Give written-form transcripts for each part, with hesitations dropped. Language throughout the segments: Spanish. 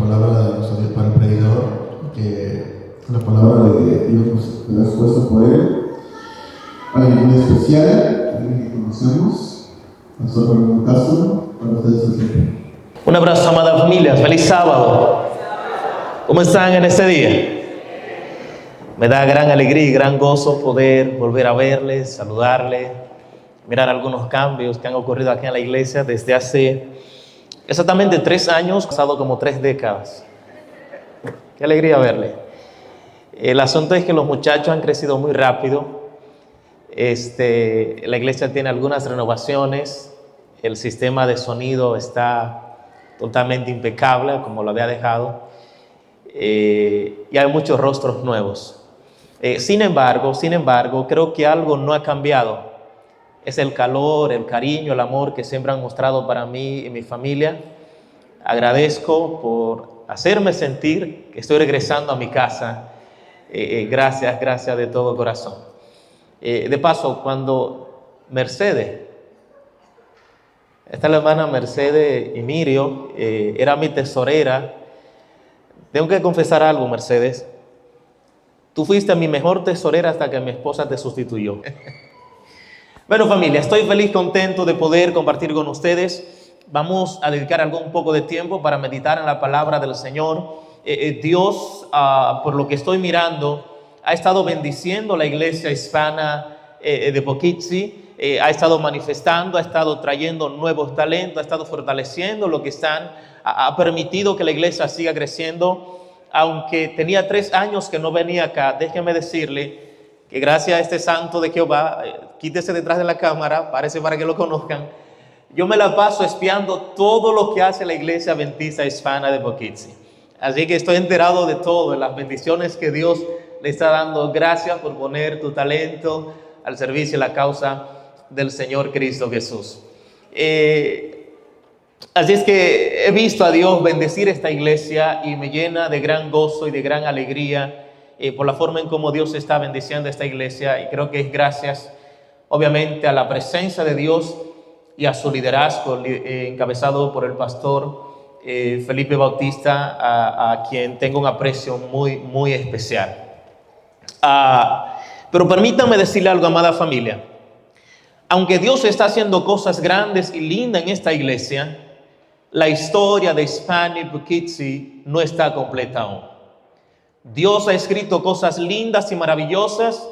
palabra para el predicador, que la palabra de Dios nos da expuesta por él. Alguien muy especial, alguien que conocemos, Pastor Fernando Castro, para ustedes siempre. Un abrazo, amada familia. Feliz sábado. ¿Cómo están en este día? Me da gran alegría y gran gozo poder volver a verles, saludarles, mirar algunos cambios que han ocurrido aquí en la iglesia desde hace exactamente 3 años, pasado como 3 décadas. Qué alegría verle. El asunto es que los muchachos han crecido muy rápido. La iglesia tiene algunas renovaciones. El sistema de sonido está totalmente impecable, como lo había dejado. Y hay muchos rostros nuevos. Sin embargo, creo que algo no ha cambiado. Es el calor, el cariño, el amor que siempre han mostrado para mí y mi familia. Agradezco por hacerme sentir que estoy regresando a mi casa. Gracias de todo corazón. De paso, cuando Mercedes, esta es la hermana Mercedes Emirio, era mi tesorera. Tengo que confesar algo, Mercedes. Tú fuiste mi mejor tesorera hasta que mi esposa te sustituyó. Bueno, familia, estoy feliz, contento de poder compartir con ustedes. Vamos a dedicar un poco de tiempo para meditar en la palabra del Señor. Dios, por lo que estoy mirando, ha estado bendiciendo la iglesia hispana de Poughkeepsie. Ha estado manifestando, ha estado trayendo nuevos talentos, ha estado fortaleciendo lo que están, ha permitido que la iglesia siga creciendo. Aunque tenía 3 años que no venía acá, déjeme decirle que gracias a este santo de Jehová, quítese detrás de la cámara, parece para que lo conozcan, yo me la paso espiando todo lo que hace la iglesia adventista hispana de Poughkeepsie. Así que estoy enterado de todo, de las bendiciones que Dios le está dando. Gracias por poner tu talento al servicio y la causa del Señor Cristo Jesús. Así es que he visto a Dios bendecir esta iglesia y me llena de gran gozo y de gran alegría por la forma en cómo Dios está bendiciendo esta iglesia, y creo que es gracias obviamente a la presencia de Dios y a su liderazgo encabezado por el pastor Felipe Bautista, a quien tengo un aprecio muy especial. Pero permítanme decirle algo, amada familia. Aunque Dios está haciendo cosas grandes y lindas en esta iglesia, la historia de Hispanic Poughkeepsie no está completa aún. Dios ha escrito cosas lindas y maravillosas,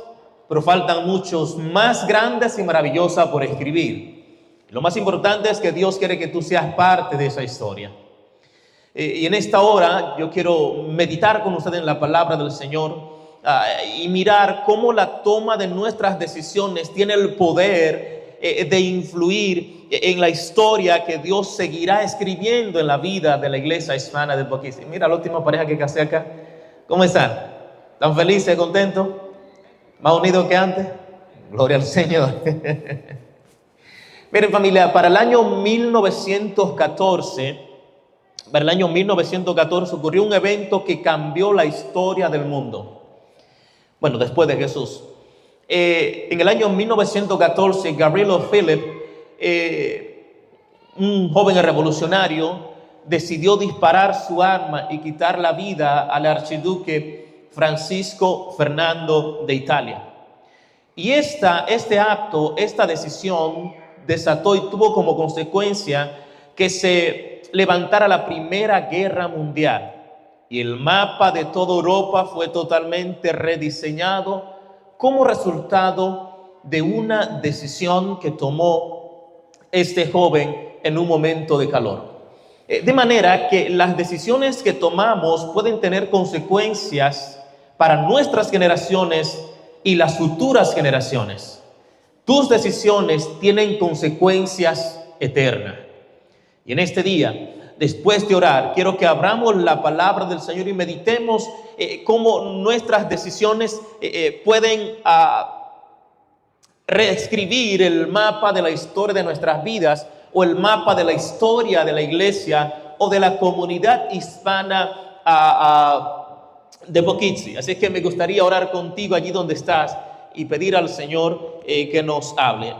pero faltan muchos más grandes y maravillosas por escribir. Lo más importante es que Dios quiere que tú seas parte de esa historia. Y en esta hora yo quiero meditar con ustedes en la palabra del Señor y mirar cómo la toma de nuestras decisiones tiene el poder de influir en la historia que Dios seguirá escribiendo en la vida de la iglesia hispana de Poughkeepsie. Mira la última pareja que casé acá. ¿Cómo están? ¿Están felices, contentos? ¿Más unidos que antes? Gloria al Señor. Miren, familia, para el año 1914 ocurrió un evento que cambió la historia del mundo. Bueno, después de Jesús. En el año 1914, Gabriel Philip, un joven revolucionario, decidió disparar su arma y quitar la vida al archiduque Francisco Fernando de Italia. Y este acto, esta decisión desató y tuvo como consecuencia que se levantara la Primera Guerra Mundial. Y el mapa de toda Europa fue totalmente rediseñado como resultado de una decisión que tomó este joven en un momento de calor. De manera que las decisiones que tomamos pueden tener consecuencias para nuestras generaciones y las futuras generaciones. Tus decisiones tienen consecuencias eternas. Y en este día, después de orar, quiero que abramos la palabra del Señor y meditemos cómo nuestras decisiones pueden reescribir el mapa de la historia de nuestras vidas, o el mapa de la historia de la iglesia o de la comunidad hispana de Poughkeepsie. Así que me gustaría orar contigo allí donde estás y pedir al Señor que nos hable.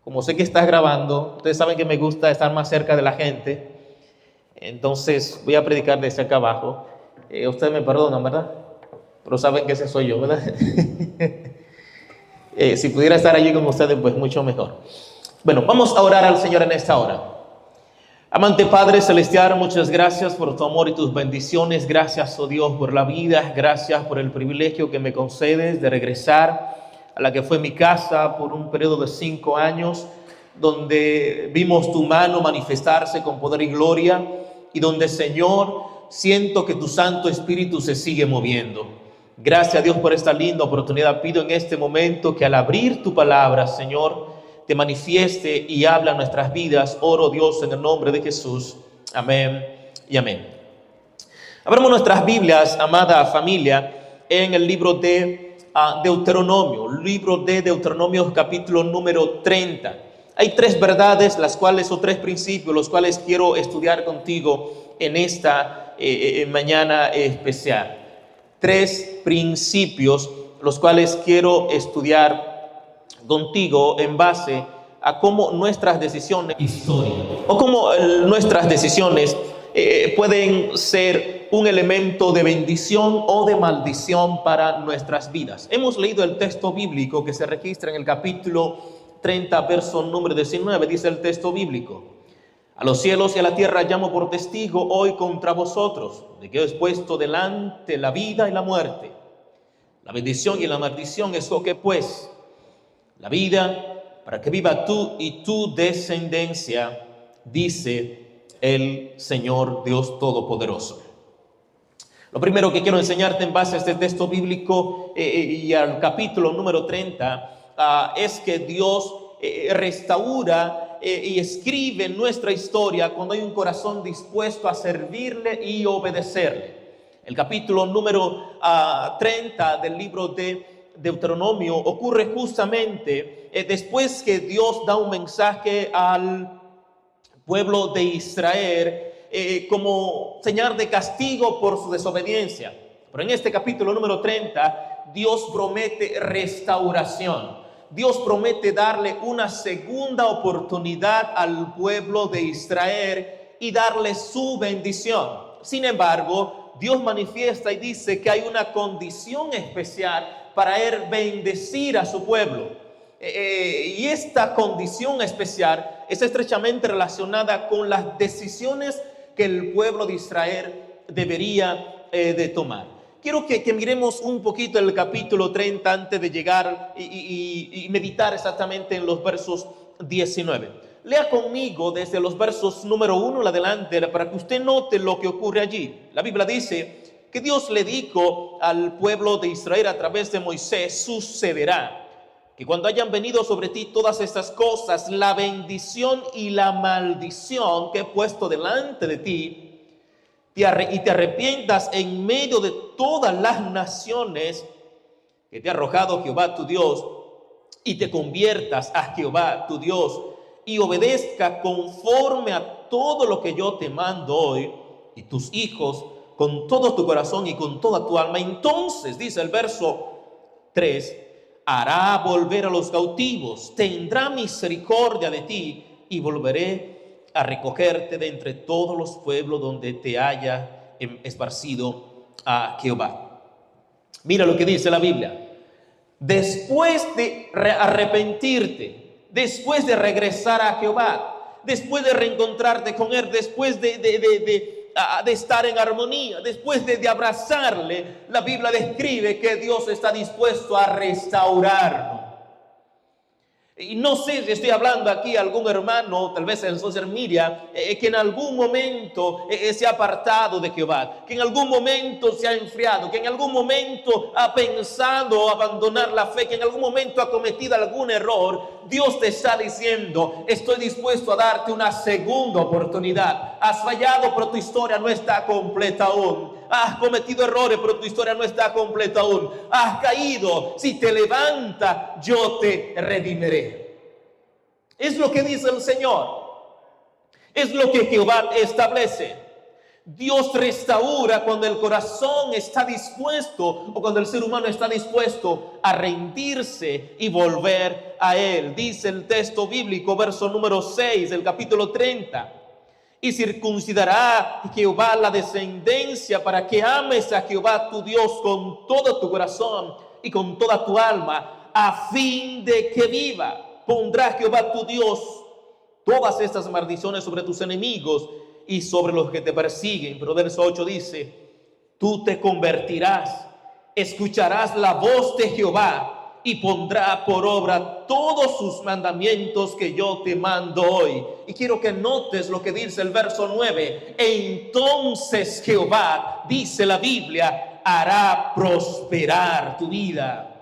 Como sé que estás grabando, ustedes saben que me gusta estar más cerca de la gente. Entonces voy a predicar desde acá abajo. Ustedes me perdonan, ¿verdad? Pero saben que ese soy yo, ¿verdad? Si pudiera estar allí con ustedes, pues mucho mejor. Bueno, vamos a orar al Señor en esta hora. Amante Padre Celestial, muchas gracias por tu amor y tus bendiciones. Gracias, oh Dios, por la vida. Gracias por el privilegio que me concedes de regresar a la que fue mi casa por un periodo de 5 años, donde vimos tu mano manifestarse con poder y gloria, y donde, Señor, siento que tu Santo Espíritu se sigue moviendo. Gracias a Dios por esta linda oportunidad. Pido en este momento que al abrir tu palabra, Señor, te manifieste y habla en nuestras vidas. Oro, Dios, en el nombre de Jesús. Amén y amén. Abramos nuestras Biblias, amada familia, en el libro de Deuteronomio, libro de Deuteronomio, capítulo número 30. Hay 3 verdades, las cuales, o 3 principios, los cuales quiero estudiar contigo en esta mañana especial. 3 principios, los cuales quiero estudiar contigo en base a cómo nuestras decisiones, o cómo nuestras decisiones pueden ser un elemento de bendición o de maldición para nuestras vidas. Hemos leído el texto bíblico que se registra en el capítulo 30, verso número 19. Dice el texto bíblico: a los cielos y a la tierra llamo por testigo hoy contra vosotros, de que os he puesto delante la vida y la muerte, la bendición y la maldición. Escoge pues la vida para que viva tú y tu descendencia, dice el Señor Dios Todopoderoso. Lo primero que quiero enseñarte en base a este texto bíblico y al capítulo número 30 es que Dios restaura y escribe nuestra historia cuando hay un corazón dispuesto a servirle y obedecerle. El capítulo número 30 del libro de Deuteronomio ocurre justamente después que Dios da un mensaje al pueblo de Israel como señal de castigo por su desobediencia. Pero en este capítulo número 30, Dios promete restauración. Dios promete darle una segunda oportunidad al pueblo de Israel y darle su bendición. Sin embargo, Dios manifiesta y dice que hay una condición especial para él bendecir a su pueblo. Y esta condición especial es estrechamente relacionada con las decisiones que el pueblo de Israel debería de tomar. Quiero que miremos un poquito el capítulo 30 antes de llegar y meditar exactamente en los versos 19. Lea conmigo desde los versos número 1 en adelante para que usted note lo que ocurre allí. La Biblia dice que Dios le dijo al pueblo de Israel a través de Moisés: sucederá que cuando hayan venido sobre ti todas estas cosas, la bendición y la maldición que he puesto delante de ti, y te arrepientas en medio de todas las naciones que te ha arrojado Jehová tu Dios, y te conviertas a Jehová tu Dios, y obedezca conforme a todo lo que yo te mando hoy, y tus hijos con todo tu corazón y con toda tu alma. Entonces, dice el verso 3, hará volver a los cautivos, tendrá misericordia de ti, y volveré a recogerte de entre todos los pueblos donde te haya esparcido a Jehová. Mira lo que dice la Biblia: después de arrepentirte, después de regresar a Jehová, después de reencontrarte con él, después de estar en armonía, después de abrazarle, la Biblia describe que Dios está dispuesto a restaurarnos. Y no sé si estoy hablando aquí a algún hermano, tal vez en social media, que en algún momento se ha apartado de Jehová, que en algún momento se ha enfriado, que en algún momento ha pensado abandonar la fe, que en algún momento ha cometido algún error. Dios te está diciendo: estoy dispuesto a darte una segunda oportunidad. Has fallado, pero tu historia no está completa aún. Has cometido errores, pero tu historia no está completa aún. Has caído, si te levanta, yo te redimiré. Es lo que dice el Señor. Es lo que Jehová establece. Dios restaura cuando el corazón está dispuesto, o cuando el ser humano está dispuesto a rendirse y volver a Él. Dice el texto bíblico, verso número 6 del capítulo 30: Y circuncidará Jehová la descendencia para que ames a Jehová tu Dios con todo tu corazón y con toda tu alma, a fin de que viva. Pondrá Jehová tu Dios todas estas maldiciones sobre tus enemigos y sobre los que te persiguen. Pero verso 8 dice: tú te convertirás, escucharás la voz de Jehová y pondrá por obra todos sus mandamientos que yo te mando hoy. Y quiero que notes lo que dice el verso 9. Entonces Jehová, dice la Biblia, hará prosperar tu vida.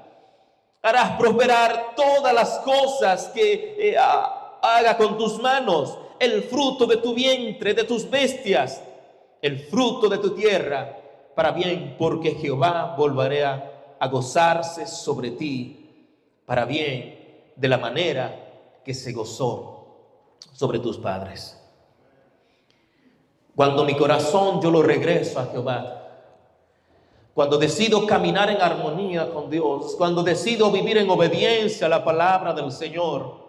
Harás prosperar todas las cosas que haga con tus manos, el fruto de tu vientre, de tus bestias, el fruto de tu tierra, para bien, porque Jehová volverá a gozarse sobre ti, para bien, de la manera que se gozó sobre tus padres. Cuando mi corazón yo lo regreso a Jehová, cuando decido caminar en armonía con Dios, cuando decido vivir en obediencia a la palabra del Señor,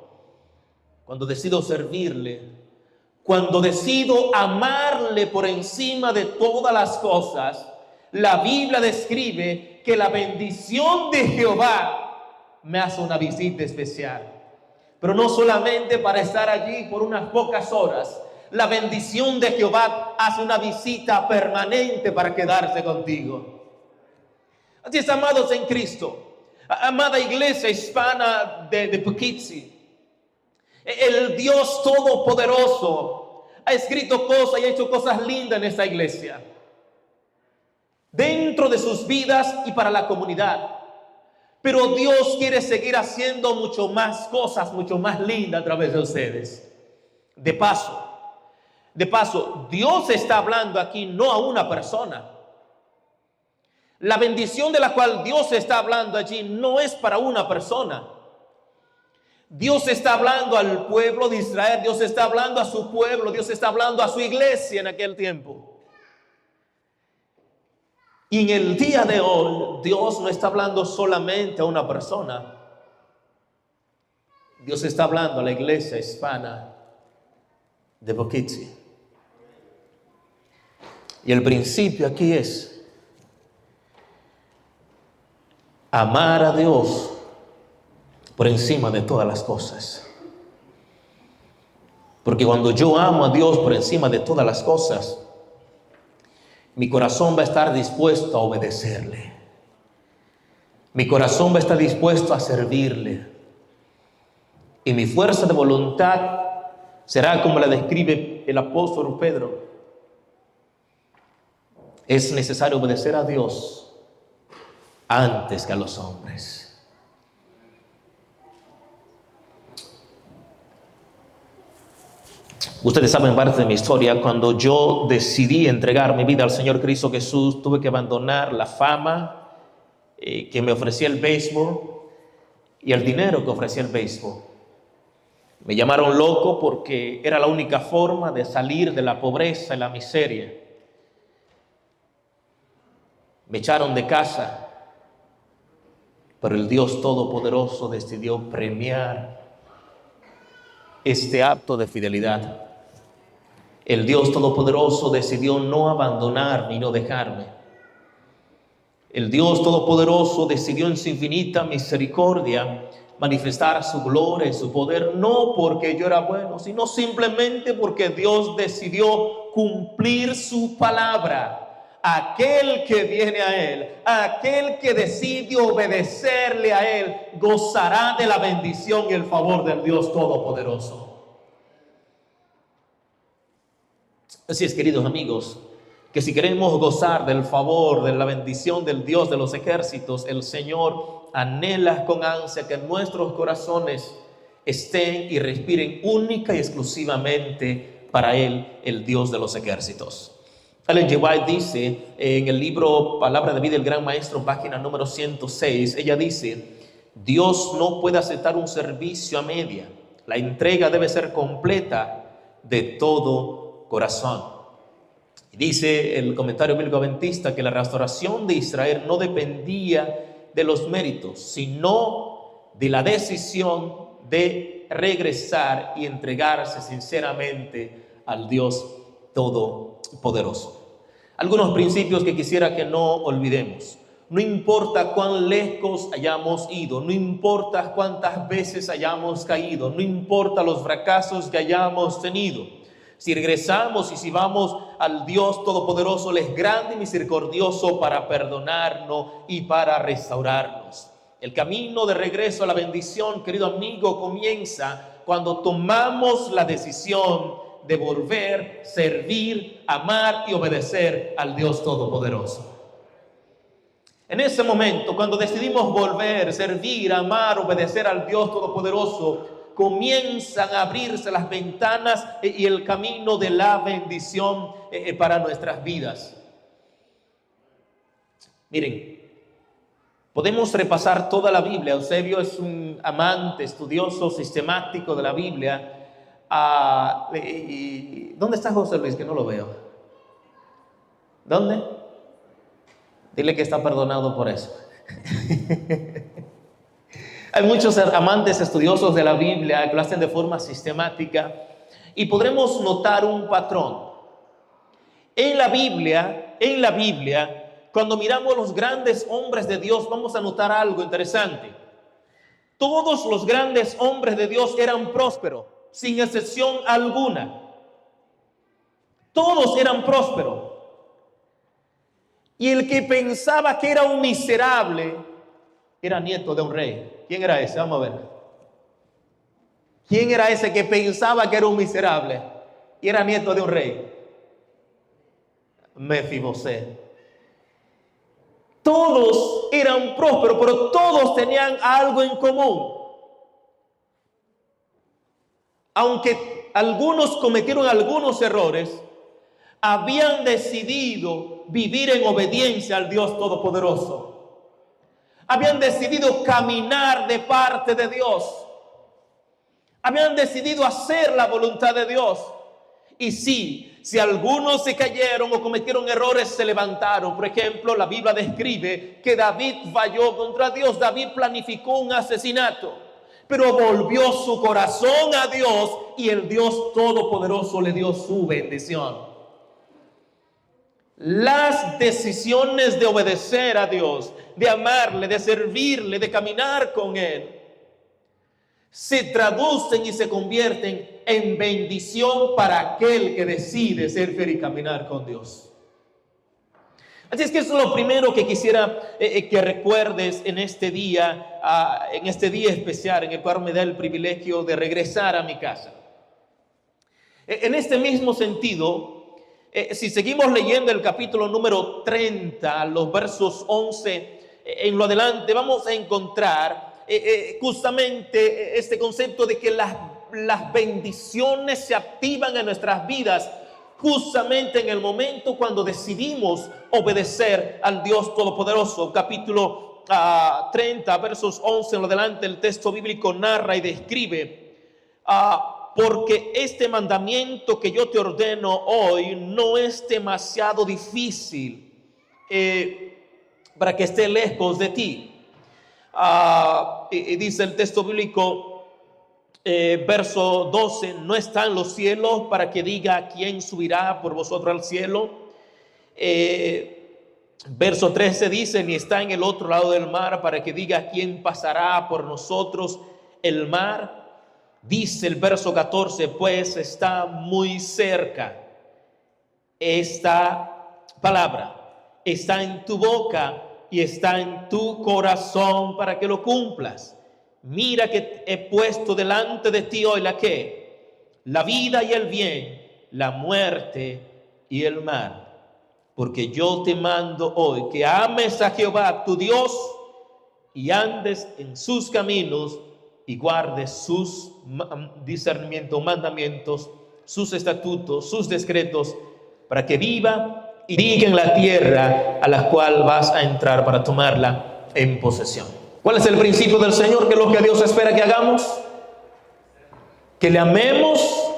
cuando decido servirle, cuando decido amarle por encima de todas las cosas, la Biblia describe que la bendición de Jehová me hace una visita especial. Pero no solamente para estar allí por unas pocas horas. La bendición de Jehová hace una visita permanente para quedarse contigo. Así es, amados en Cristo, amada iglesia hispana de Poughkeepsie, el Dios Todopoderoso ha escrito cosas y ha hecho cosas lindas en esta iglesia, dentro de sus vidas y para la comunidad. Pero Dios quiere seguir haciendo mucho más cosas, mucho más lindas a través de ustedes. De paso, Dios está hablando aquí no a una persona. La bendición de la cual Dios está hablando allí no es para una persona. Dios está hablando al pueblo de Israel, Dios está hablando a su pueblo, Dios está hablando a su iglesia en aquel tiempo. Y en el día de hoy, Dios no está hablando solamente a una persona. Dios está hablando a la iglesia hispana de Poughkeepsie. Y el principio aquí es amar a Dios por encima de todas las cosas. Porque cuando yo amo a Dios por encima de todas las cosas, mi corazón va a estar dispuesto a obedecerle. Mi corazón va a estar dispuesto a servirle. Y mi fuerza de voluntad será como la describe el apóstol Pedro. Es necesario obedecer a Dios antes que a los hombres. Ustedes saben parte de mi historia. Cuando yo decidí entregar mi vida al Señor Cristo Jesús, tuve que abandonar la fama que me ofrecía el béisbol y el dinero que ofrecía el béisbol. Me llamaron loco porque era la única forma de salir de la pobreza y la miseria. Me echaron de casa, pero el Dios Todopoderoso decidió premiar este acto de fidelidad. El Dios Todopoderoso decidió no abandonarme y no dejarme. El Dios Todopoderoso decidió en su infinita misericordia manifestar su gloria y su poder, no porque yo era bueno, sino simplemente porque Dios decidió cumplir su palabra. Aquel que viene a Él, aquel que decide obedecerle a Él, gozará de la bendición y el favor del Dios Todopoderoso. Así es, queridos amigos, que si queremos gozar del favor, de la bendición del Dios de los ejércitos, el Señor anhela con ansia que nuestros corazones estén y respiren única y exclusivamente para Él, el Dios de los ejércitos. Ellen G. White dice en el libro Palabra de Vida del Gran Maestro, página número 106, ella dice: Dios no puede aceptar un servicio a media. La entrega debe ser completa de todo corazón. Dice el comentario bíblico adventista que la restauración de Israel no dependía de los méritos, sino de la decisión de regresar y entregarse sinceramente al Dios Todopoderoso. Algunos principios que quisiera que no olvidemos. No importa cuán lejos hayamos ido, no importa cuántas veces hayamos caído, no importa los fracasos que hayamos tenido. Si regresamos y si vamos al Dios Todopoderoso, Él es grande y misericordioso para perdonarnos y para restaurarnos. El camino de regreso a la bendición, querido amigo, comienza cuando tomamos la decisión de volver, servir, amar y obedecer al Dios Todopoderoso. En ese momento, cuando decidimos volver, servir, amar, obedecer al Dios Todopoderoso, comienzan a abrirse las ventanas y el camino de la bendición para nuestras vidas. Miren, podemos repasar toda la Biblia. Eusebio es un amante, estudioso, sistemático de la Biblia. ¿Dónde está José Luis? Que no lo veo. ¿Dónde? Dile que está perdonado por eso. Hay muchos amantes estudiosos de la Biblia que lo hacen de forma sistemática y podremos notar un patrón. En la Biblia, cuando miramos los grandes hombres de Dios, vamos a notar algo interesante. Todos los grandes hombres de Dios eran prósperos, sin excepción alguna. Todos eran prósperos. Y el que pensaba que era un miserable era nieto de un rey. ¿Quién era ese? Vamos a ver. ¿Quién era ese que pensaba que era un miserable y era nieto de un rey? Mefibosé. Todos eran prósperos, pero todos tenían algo en común. Aunque algunos cometieron algunos errores, habían decidido vivir en obediencia al Dios Todopoderoso. Habían decidido caminar de parte de Dios. Habían decidido hacer la voluntad de Dios. Y sí, si algunos se cayeron o cometieron errores, se levantaron. Por ejemplo, la Biblia describe que David falló contra Dios. David planificó un asesinato, pero volvió su corazón a Dios y el Dios Todopoderoso le dio su bendición. Las decisiones de obedecer a Dios, de amarle, de servirle, de caminar con Él, se traducen y se convierten en bendición para aquel que decide ser fiel y caminar con Dios. Así es que eso es lo primero que quisiera que recuerdes en este día especial en el cual me da el privilegio de regresar a mi casa. En este mismo sentido, si seguimos leyendo el capítulo número 30, los versos 11 en lo adelante, vamos a encontrar justamente este concepto de que las bendiciones se activan en nuestras vidas justamente en el momento cuando decidimos obedecer al Dios Todopoderoso. Capítulo 30, versos 11 en lo adelante, el texto bíblico narra y describe: porque este mandamiento que yo te ordeno hoy no es demasiado difícil para que esté lejos de ti. Dice el texto bíblico, verso 12: no está en los cielos para que diga quién subirá por vosotros al cielo. Verso 13 dice: ni está en el otro lado del mar para que diga quién pasará por nosotros el mar. Dice el verso 14: pues está muy cerca. Esta palabra está en tu boca y está en tu corazón para que lo cumplas. Mira que he puesto delante de ti hoy la vida y el bien, la muerte y el mal. Porque yo te mando hoy que ames a Jehová tu Dios y andes en sus caminos y guardes sus discernimientos, mandamientos, sus estatutos, sus decretos, para que viva y diga en la tierra a la cual vas a entrar para tomarla en posesión. ¿Cuál es el principio del Señor? ¿Qué es lo que Dios espera que hagamos? Que le amemos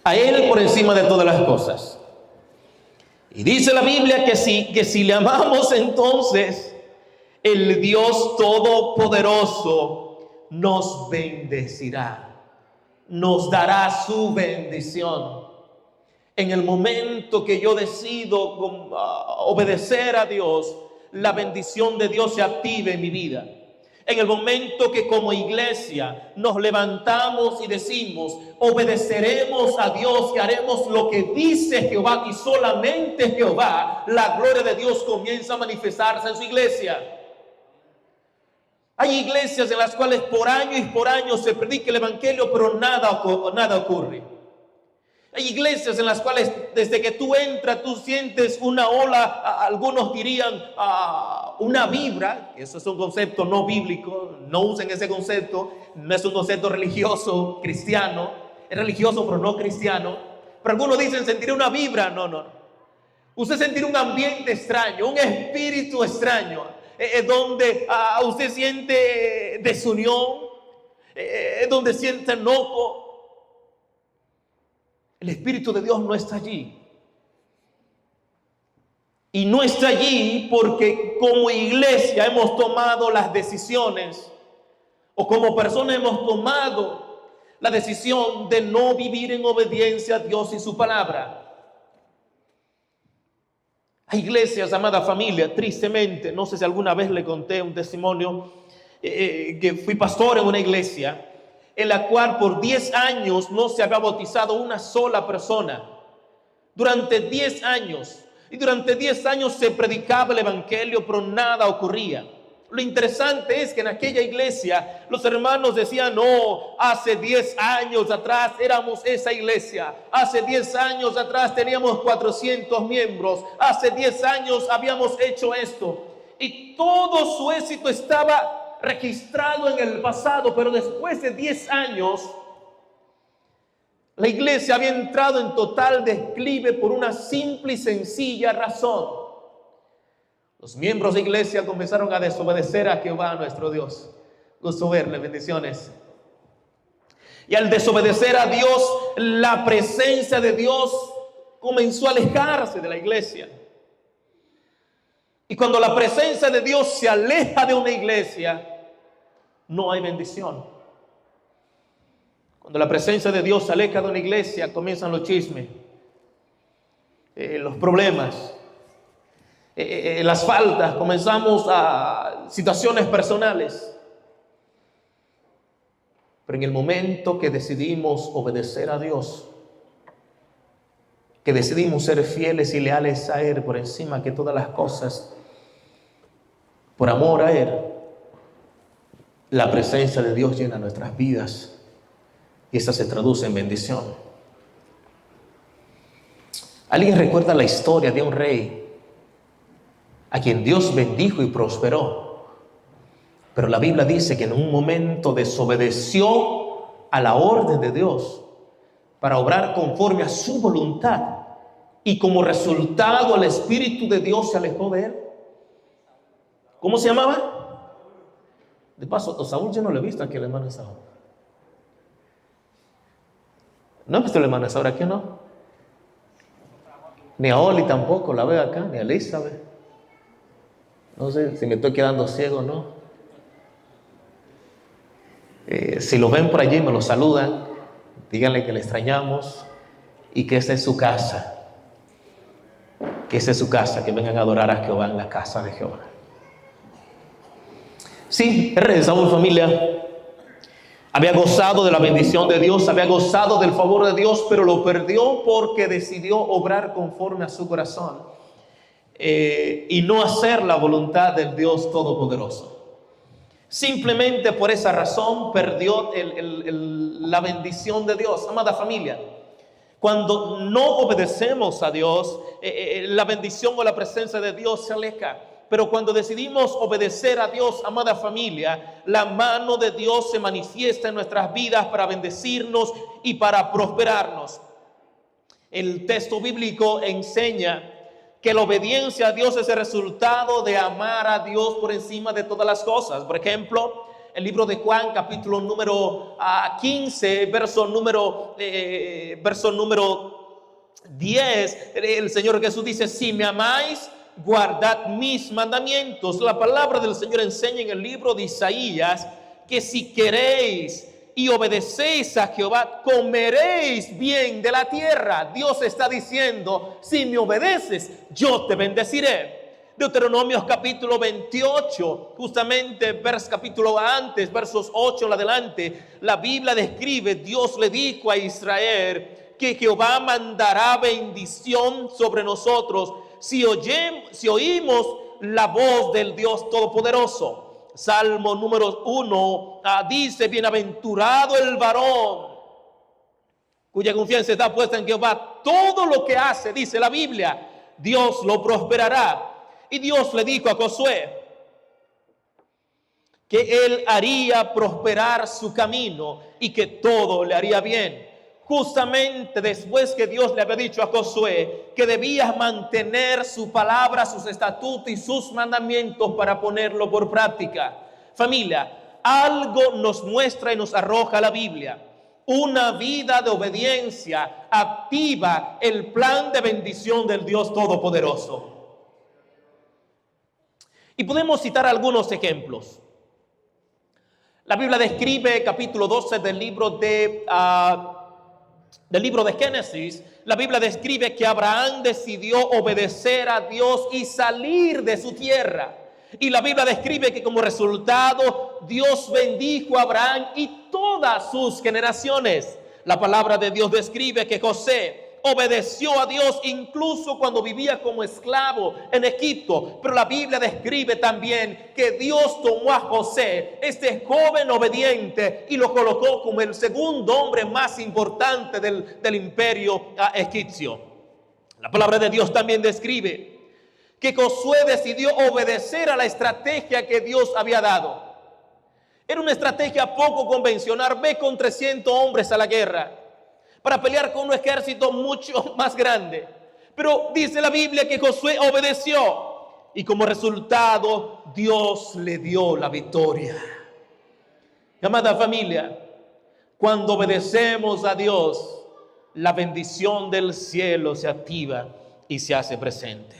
a Él por encima de todas las cosas. Y dice la Biblia que si le amamos, entonces el Dios Todopoderoso nos bendecirá. nos dará su bendición. En el momento que yo decido obedecer a Dios, la bendición de Dios se active en mi vida. En el momento que como iglesia nos levantamos y decimos, obedeceremos a Dios y haremos lo que dice Jehová y solamente Jehová, la gloria de Dios comienza a manifestarse en su iglesia. Hay iglesias en las cuales por año se predica el evangelio, pero nada ocurre. Hay iglesias en las cuales desde que tú entras, tú sientes una ola, algunos dirían una vibra. Eso es un concepto no bíblico, no usen ese concepto, no es un concepto religioso, cristiano. Es religioso pero no cristiano. Pero algunos dicen sentir una vibra, no. Usted sentirá un ambiente extraño, un espíritu extraño, donde usted siente desunión, donde siente enojo. El Espíritu de Dios no está allí. Y no está allí porque como iglesia hemos tomado las decisiones, o como personas hemos tomado la decisión de no vivir en obediencia a Dios y su palabra. Hay iglesias, amada familia, tristemente, no sé si alguna vez le conté un testimonio, que fui pastor en una iglesia en la cual por 10 años no se había bautizado una sola persona. Durante 10 años. Y durante 10 años se predicaba el evangelio, pero nada ocurría. Lo interesante es que en aquella iglesia los hermanos decían, no, hace 10 años atrás éramos esa iglesia. Hace 10 años atrás teníamos 400 miembros. Hace 10 años habíamos hecho esto. Y todo su éxito estaba registrado en el pasado, pero después de 10 años, la iglesia había entrado en total declive por una simple y sencilla razón. Los miembros de iglesia comenzaron a desobedecer a Jehová nuestro Dios. Gusto verle, bendiciones. Y al desobedecer a Dios, la presencia de Dios comenzó a alejarse de la iglesia. Y cuando la presencia de Dios se aleja de una iglesia, no hay bendición. Cuando la presencia de Dios se aleja de una iglesia, comienzan los chismes, los problemas, las faltas, comenzamos a situaciones personales. Pero en el momento que decidimos obedecer a Dios, que decidimos ser fieles y leales a Él por encima que todas las cosas, por amor a Él, la presencia de Dios llena nuestras vidas y esa se traduce en bendición. ¿Alguien recuerda la historia de un rey a quien Dios bendijo y prosperó? Pero la Biblia dice que en un momento desobedeció a la orden de Dios para obrar conforme a su voluntad, y como resultado el Espíritu de Dios se alejó de él. ¿Cómo se llamaba? De paso, Saúl yo no le he visto aquí al hermano Saúl. ¿No he visto al hermano Saúl aquí o no? Ni a Oli tampoco la veo acá, ni a Elizabeth. No sé si me estoy quedando ciego o no. Si lo ven por allí, me lo saludan. Díganle que le extrañamos y que esta es su casa. Que esta es su casa, que vengan a adorar a Jehová en la casa de Jehová. Sí, el rey Saúl, familia, había gozado de la bendición de Dios, había gozado del favor de Dios, pero lo perdió porque decidió obrar conforme a su corazón y no hacer la voluntad del Dios Todopoderoso. Simplemente por esa razón perdió la bendición de Dios. Amada familia, cuando no obedecemos a Dios, la bendición o la presencia de Dios se aleja. Pero cuando decidimos obedecer a Dios, amada familia, la mano de Dios se manifiesta en nuestras vidas para bendecirnos y para prosperarnos. El texto bíblico enseña que la obediencia a Dios es el resultado de amar a Dios por encima de todas las cosas. Por ejemplo, el libro de Juan, capítulo número 15, verso número 10, el Señor Jesús dice: si me amáis, guardad mis mandamientos. La palabra del Señor enseña en el libro de Isaías que si queréis y obedecéis a Jehová, comeréis bien de la tierra. Dios está diciendo, si me obedeces, yo te bendeciré. Deuteronomios capítulo 28, justamente capítulo antes, versos 8 en adelante, la Biblia describe, Dios le dijo a Israel que Jehová mandará bendición sobre nosotros si oímos la voz del Dios Todopoderoso. Salmo número 1 dice, bienaventurado el varón cuya confianza está puesta en Jehová. Todo lo que hace, dice la Biblia, Dios lo prosperará. Y Dios le dijo a Josué que él haría prosperar su camino y que todo le haría bien. Justamente después que Dios le había dicho a Josué que debía mantener su palabra, sus estatutos y sus mandamientos para ponerlo por práctica. Familia, algo nos muestra y nos arroja la Biblia. Una vida de obediencia activa el plan de bendición del Dios Todopoderoso. Y podemos citar algunos ejemplos. La Biblia describe, capítulo 12 del libro de Génesis, la Biblia describe que Abraham decidió obedecer a Dios y salir de su tierra. Y la Biblia describe que como resultado Dios bendijo a Abraham y todas sus generaciones. La palabra de Dios describe que José obedeció a Dios incluso cuando vivía como esclavo en Egipto. Pero la Biblia describe también que Dios tomó a José, este joven obediente, y lo colocó como el segundo hombre más importante del imperio egipcio. La palabra de Dios también describe que Josué decidió obedecer a la estrategia que Dios había dado. Era una estrategia poco convencional. Ve con 300 hombres a la guerra para pelear con un ejército mucho más grande. Pero dice la Biblia que Josué obedeció y como resultado Dios le dio la victoria. Amada familia, cuando obedecemos a Dios, la bendición del cielo se activa y se hace presente.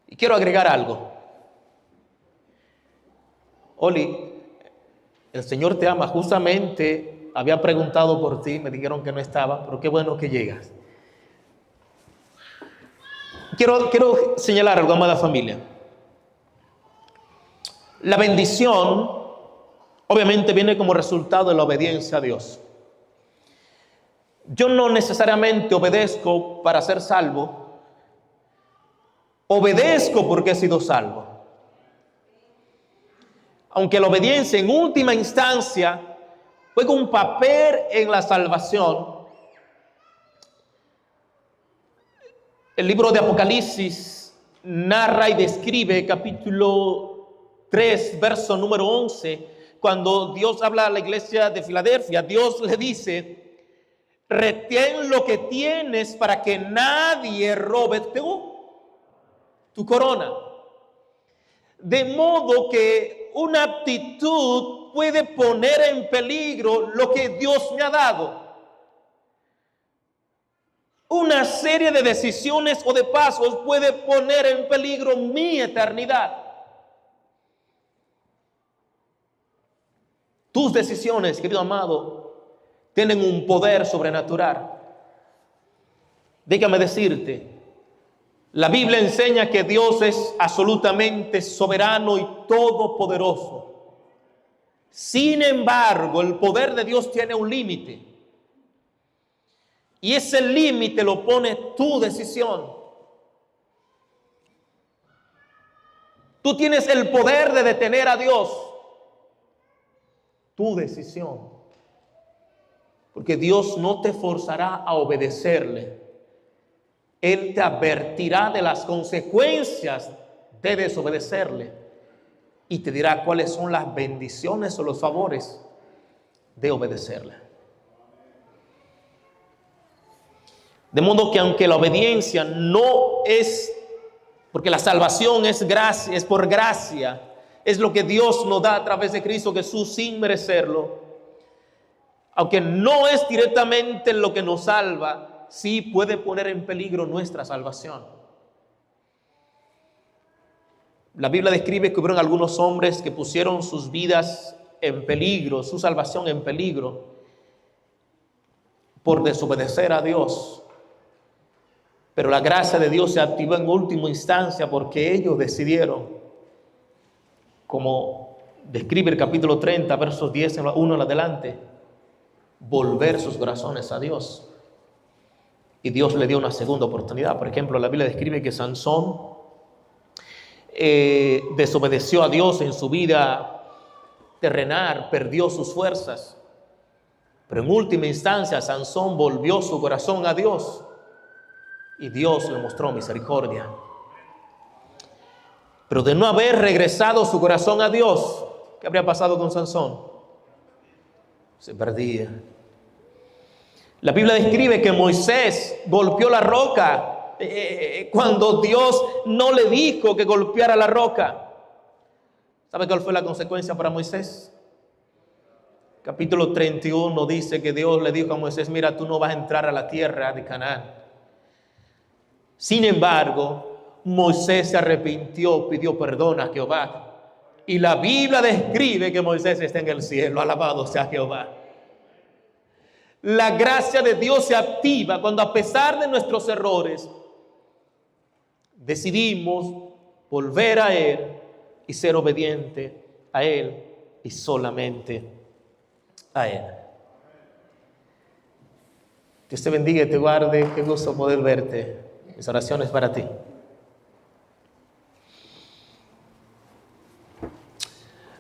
Y quiero agregar algo. Oli, el Señor te ama. Justamente había preguntado por ti, me dijeron que no estaba, pero qué bueno que llegas. Quiero señalar algo, amada familia. La bendición obviamente viene como resultado de la obediencia a Dios. Yo no necesariamente obedezco para ser salvo. Obedezco porque he sido salvo. Aunque la obediencia en última instancia juega un papel en la salvación, el libro de Apocalipsis narra y describe, capítulo 3, verso número 11, cuando Dios habla a la iglesia de Filadelfia, Dios le dice, retén lo que tienes para que nadie robe tu corona. De modo que una actitud puede poner en peligro lo que Dios me ha dado. Una serie de decisiones o de pasos puede poner en peligro mi eternidad. Tus decisiones, querido amado, tienen un poder sobrenatural. Déjame decirte, la Biblia enseña que Dios es absolutamente soberano y todopoderoso. Sin embargo, el poder de Dios tiene un límite. Y ese límite lo pone tu decisión. Tú tienes el poder de detener a Dios. Tu decisión. Porque Dios no te forzará a obedecerle. Él te advertirá de las consecuencias de desobedecerle y te dirá cuáles son las bendiciones o los favores de obedecerle. De modo que aunque la obediencia no es, porque la salvación es gracia, es por gracia, es lo que Dios nos da a través de Cristo Jesús sin merecerlo, aunque no es directamente lo que nos salva, sí puede poner en peligro nuestra salvación. La Biblia describe que hubieron algunos hombres que pusieron sus vidas en peligro, su salvación en peligro, por desobedecer a Dios. Pero la gracia de Dios se activó en última instancia porque ellos decidieron, como describe el capítulo 30, versos 10 en 1 en adelante, volver sus corazones a Dios. Y Dios le dio una segunda oportunidad. Por ejemplo, la Biblia describe que Sansón desobedeció a Dios en su vida terrenal, perdió sus fuerzas. Pero en última instancia, Sansón volvió su corazón a Dios y Dios le mostró misericordia. Pero de no haber regresado su corazón a Dios, ¿qué habría pasado con Sansón? Se perdía. La Biblia describe que Moisés golpeó la roca cuando Dios no le dijo que golpeara la roca. ¿Sabe cuál fue la consecuencia para Moisés? Capítulo 31 dice que Dios le dijo a Moisés: mira, tú no vas a entrar a la tierra de Canaán. Sin embargo, Moisés se arrepintió, pidió perdón a Jehová. Y la Biblia describe que Moisés está en el cielo. Alabado sea Jehová. La gracia de Dios se activa cuando, a pesar de nuestros errores, decidimos volver a Él y ser obediente a Él y solamente a Él. Dios te bendiga y te guarde. Qué gusto poder verte. Mis oraciones para ti.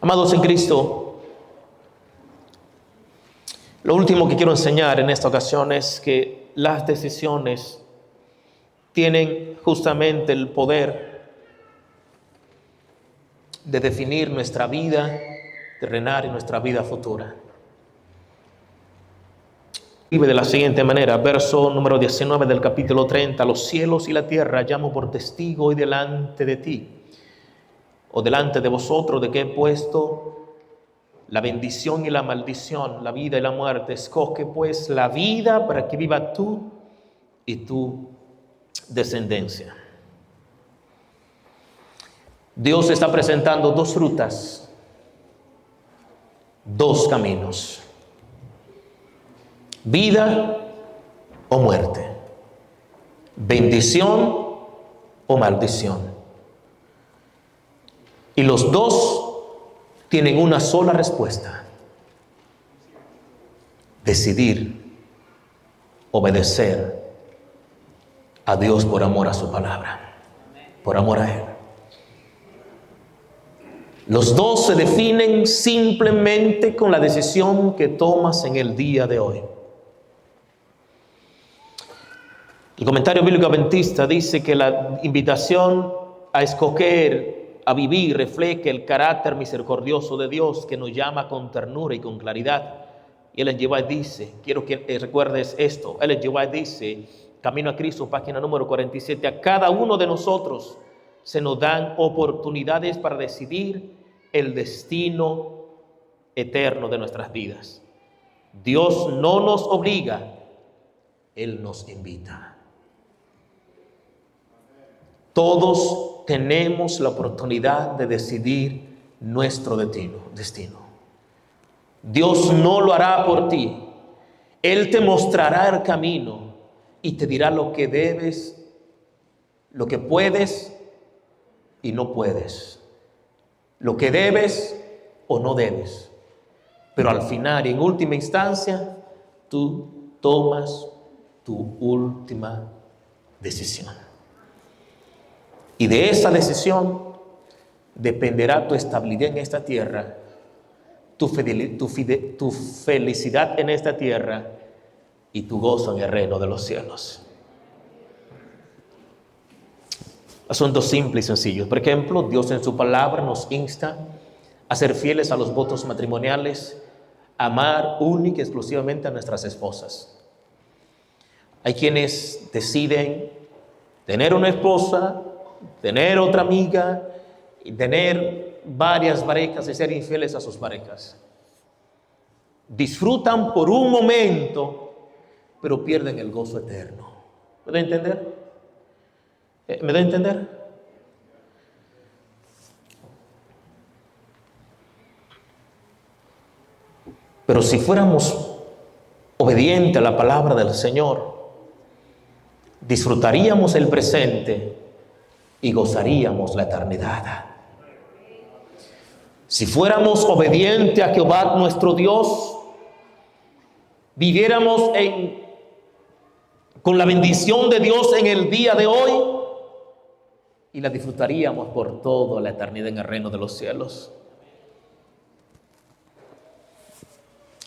Amados en Cristo, lo último que quiero enseñar en esta ocasión es que las decisiones tienen justamente el poder de definir nuestra vida terrenal y nuestra vida futura. Vive de la siguiente manera, verso número 19 del capítulo 30: los cielos y la tierra llamo por testigo hoy delante de ti, o delante de vosotros, de que he puesto la bendición y la maldición, la vida y la muerte. Escoge pues la vida para que viva tú y tu descendencia. Dios está presentando dos rutas, dos caminos: vida o muerte, bendición o maldición. Y los dos tienen una sola respuesta: decidir obedecer a Dios por amor a su palabra, por amor a Él. Los dos se definen simplemente con la decisión que tomas en el día de hoy. El comentario bíblico adventista dice que la invitación a escoger, a vivir, refleja el carácter misericordioso de Dios, que nos llama con ternura y con claridad. Y Ellen G. White dice, quiero que recuerdes esto, Ellen G. White dice, Camino a Cristo, página número 47, a cada uno de nosotros se nos dan oportunidades para decidir el destino eterno de nuestras vidas. Dios no nos obliga, Él nos invita. Todos tenemos la oportunidad de decidir nuestro destino. Dios no lo hará por ti. Él te mostrará el camino y te dirá lo que debes, lo que puedes y no puedes, lo que debes o no debes. Pero al final y en última instancia, tú tomas tu última decisión. Y de esa decisión dependerá tu estabilidad en esta tierra, tu felicidad en esta tierra y tu gozo en el reino de los cielos. Asuntos simples y sencillos. Por ejemplo, Dios en su palabra nos insta a ser fieles a los votos matrimoniales, a amar única y exclusivamente a nuestras esposas. Hay quienes deciden tener una esposa, tener otra amiga y tener varias parejas y ser infieles a sus parejas. Disfrutan por un momento, pero pierden el gozo eterno. ¿Me da a entender? ¿Me da a entender? Pero si fuéramos obedientes a la palabra del Señor, disfrutaríamos el presente y gozaríamos la eternidad. Si fuéramos obedientes a Jehová nuestro Dios, viviéramos con la bendición de Dios en el día de hoy y la disfrutaríamos por toda la eternidad en el reino de los cielos.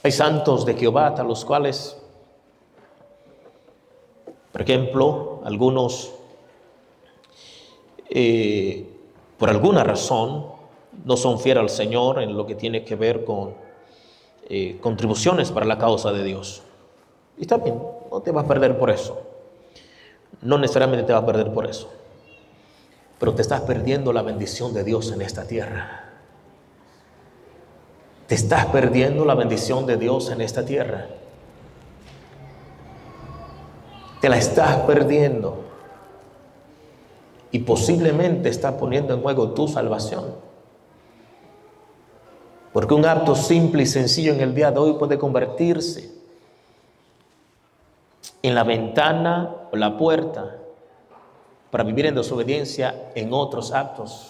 Hay santos de Jehová a los cuales, por ejemplo, algunos por alguna razón no son fieles al Señor en lo que tiene que ver con contribuciones para la causa de Dios. Y está bien, no te vas a perder por eso. No necesariamente te vas a perder por eso. Pero te estás perdiendo la bendición de Dios en esta tierra. Te estás perdiendo la bendición de Dios en esta tierra. Te la estás perdiendo. Y posiblemente estás poniendo en juego tu salvación. Porque un acto simple y sencillo en el día de hoy puede convertirse en la ventana o la puerta para vivir en desobediencia en otros actos.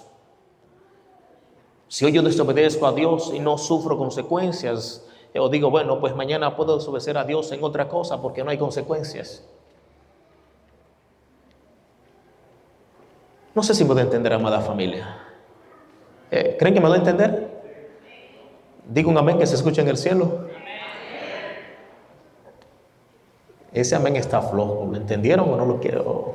Si hoy yo desobedezco a Dios y no sufro consecuencias, yo digo, bueno, pues mañana puedo desobedecer a Dios en otra cosa porque no hay consecuencias. No sé si me puedo entender, amada familia. ¿Creen que me voy a entender? Digo un amén que se escucha en el cielo. Ese amén está flojo. ¿Lo entendieron o no lo quiero?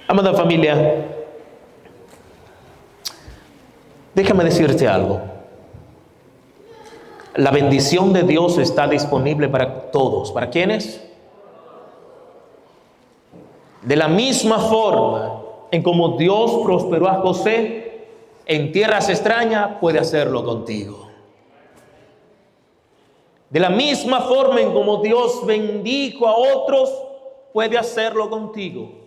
Amada familia, déjame decirte algo. La bendición de Dios está disponible para todos. ¿Para quiénes? De la misma forma en como Dios prosperó a José en tierras extrañas, puede hacerlo contigo. De la misma forma en como Dios bendijo a otros, puede hacerlo contigo.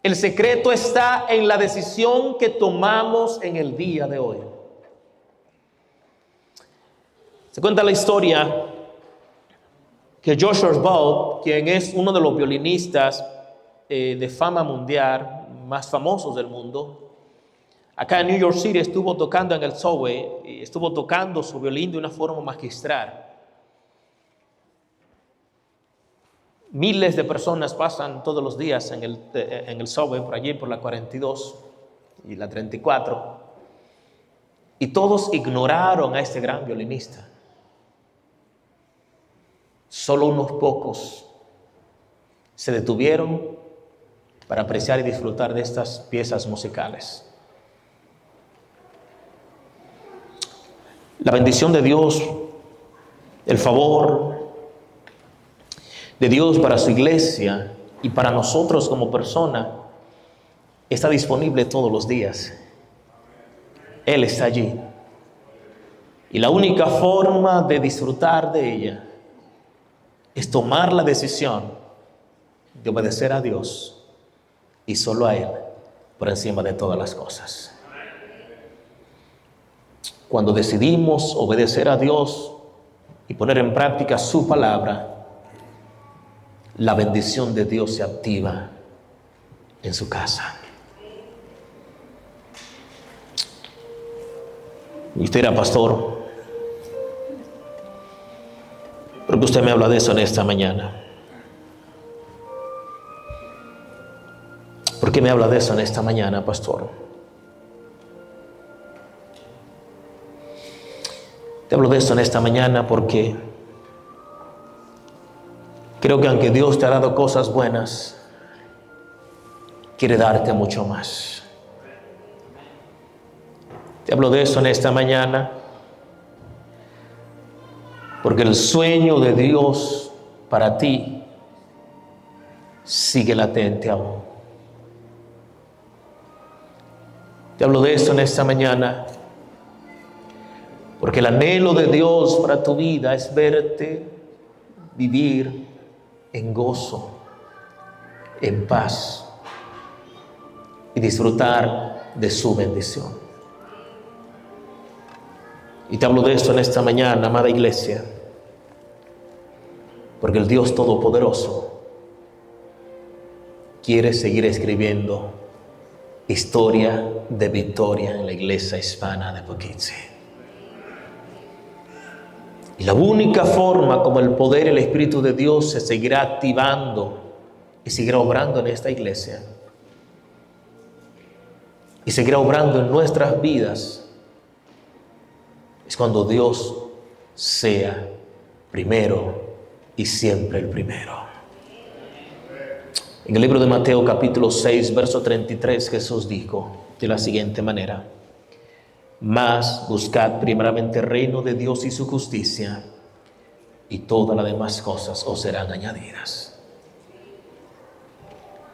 El secreto está en la decisión que tomamos en el día de hoy. Se cuenta la historia que Joshua Ball, quien es uno de los violinistas de fama mundial más famosos del mundo, acá en New York City estuvo tocando en el subway y estuvo tocando su violín de una forma magistral. Miles de personas pasan todos los días en el subway por allí, por la 42 y la 34, y todos ignoraron a este gran violinista. Solo unos pocos se detuvieron para apreciar y disfrutar de estas piezas musicales. La bendición de Dios, el favor de Dios para su iglesia y para nosotros como persona está disponible todos los días. Él está allí. Y la única forma de disfrutar de ella es tomar la decisión de obedecer a Dios y solo a Él por encima de todas las cosas. Cuando decidimos obedecer a Dios y poner en práctica su palabra, la bendición de Dios se activa en su casa. Y usted era pastor, porque usted me habla de eso en esta mañana. ¿Por qué me habla de eso en esta mañana, pastor? Te hablo de eso en esta mañana porque creo que aunque Dios te ha dado cosas buenas, quiere darte mucho más. Te hablo de eso en esta mañana porque el sueño de Dios para ti sigue latente aún. Te hablo de eso en esta mañana porque el anhelo de Dios para tu vida es verte vivir en gozo, en paz, y disfrutar de su bendición. Y te hablo de esto en esta mañana, amada iglesia, porque el Dios Todopoderoso quiere seguir escribiendo historia de victoria en la iglesia hispana de Poughkeepsie. Y la única forma como el poder y el Espíritu de Dios se seguirá activando y seguirá obrando en esta iglesia y seguirá obrando en nuestras vidas es cuando Dios sea primero y siempre el primero. En el libro de Mateo capítulo 6 verso 33 Jesús dijo de la siguiente manera: mas buscad primeramente el reino de Dios y su justicia, y todas las demás cosas os serán añadidas.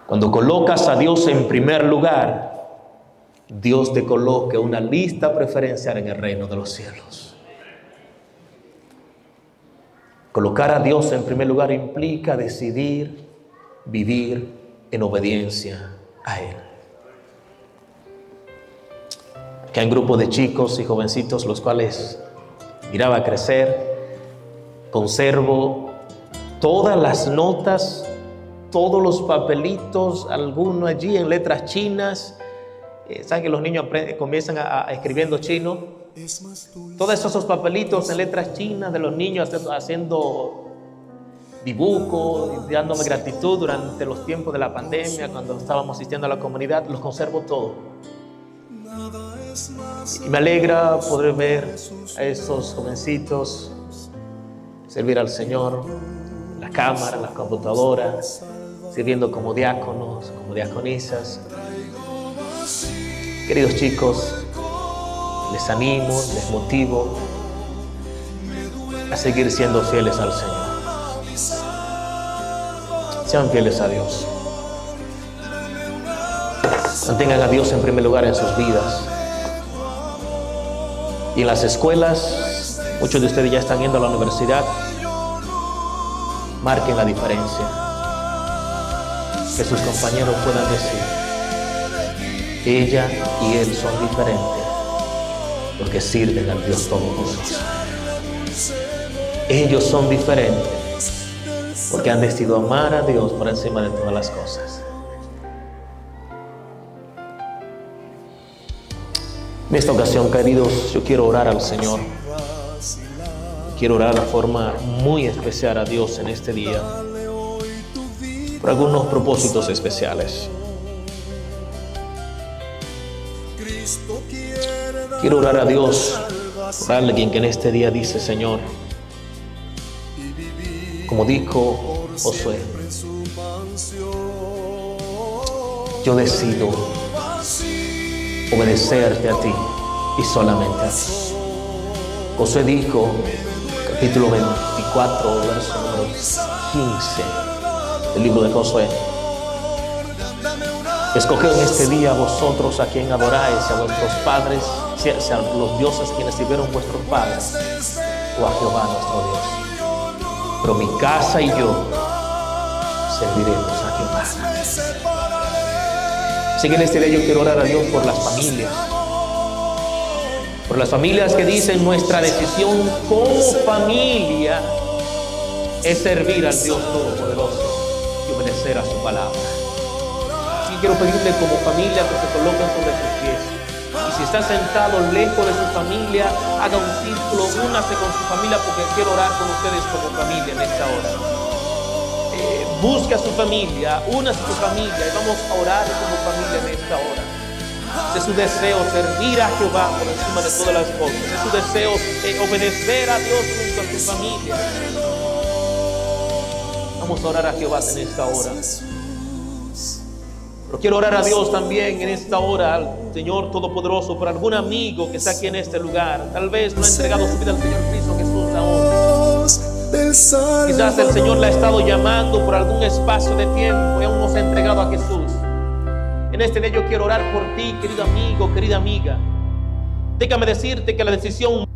Cuando colocas a Dios en primer lugar, Dios te coloca una lista preferencial en el reino de los cielos. Colocar a Dios en primer lugar implica decidir vivir en obediencia a Él. Que hay un grupo de chicos y jovencitos los cuales miraba crecer. Conservo todas las notas, todos los papelitos, algunos allí en letras chinas. Saben que los niños comienzan a escribiendo chino. Todos esos papelitos en letras chinas de los niños haciendo dibujos, dándome gratitud durante los tiempos de la pandemia, cuando estábamos asistiendo a la comunidad, los conservo todos. Y me alegra poder ver a esos jovencitos servir al Señor, la cámara, la computadora, sirviendo como diáconos, como diaconisas. Queridos chicos, les animo, les motivo a seguir siendo fieles al Señor. Sean fieles a Dios. Mantengan a Dios en primer lugar en sus vidas. Y en las escuelas, muchos de ustedes ya están yendo a la universidad. Marquen la diferencia. Que sus compañeros puedan decir: ella y él son diferentes porque sirven al Dios Todopoderoso. Ellos son diferentes porque han decidido amar a Dios por encima de todas las cosas. En esta ocasión, queridos, yo quiero orar al Señor. Quiero orar de forma muy especial a Dios en este día por algunos propósitos especiales. Quiero orar a Dios por alguien que en este día dice: Señor, como dijo Josué, yo decido obedecerte a ti y solamente a ti. Josué dijo, capítulo 24, verso número 15 del libro de Josué: escoged en este día a vosotros a quien adoráis, a vuestros padres, sean los dioses quienes sirvieron vuestros padres, o a Jehová nuestro Dios. Pero mi casa y yo serviremos a Jehová. Así que en este día yo quiero orar a Dios por las familias que dicen: nuestra decisión como familia es servir al Dios Todopoderoso y obedecer a su palabra. Así que quiero pedirle como familia que se coloquen sobre sus pies. Y si está sentado lejos de su familia, haga un círculo, únase con su familia, porque quiero orar con ustedes como familia en esta hora. Busque a su familia, únase a su familia y vamos a orar como familia en esta hora. Es su deseo servir a Jehová por encima de todas las cosas. Es su deseo obedecer a Dios junto a su familia. Vamos a orar a Jehová en esta hora. Pero quiero orar a Dios también en esta hora, al Señor Todopoderoso, por algún amigo que está aquí en este lugar. Tal vez no ha entregado su vida al Señor Cristo Jesús aún. Quizás el Señor le ha estado llamando por algún espacio de tiempo y aún no se ha entregado a Jesús. En este día yo quiero orar por ti, querido amigo, querida amiga. Déjame decirte que la decisión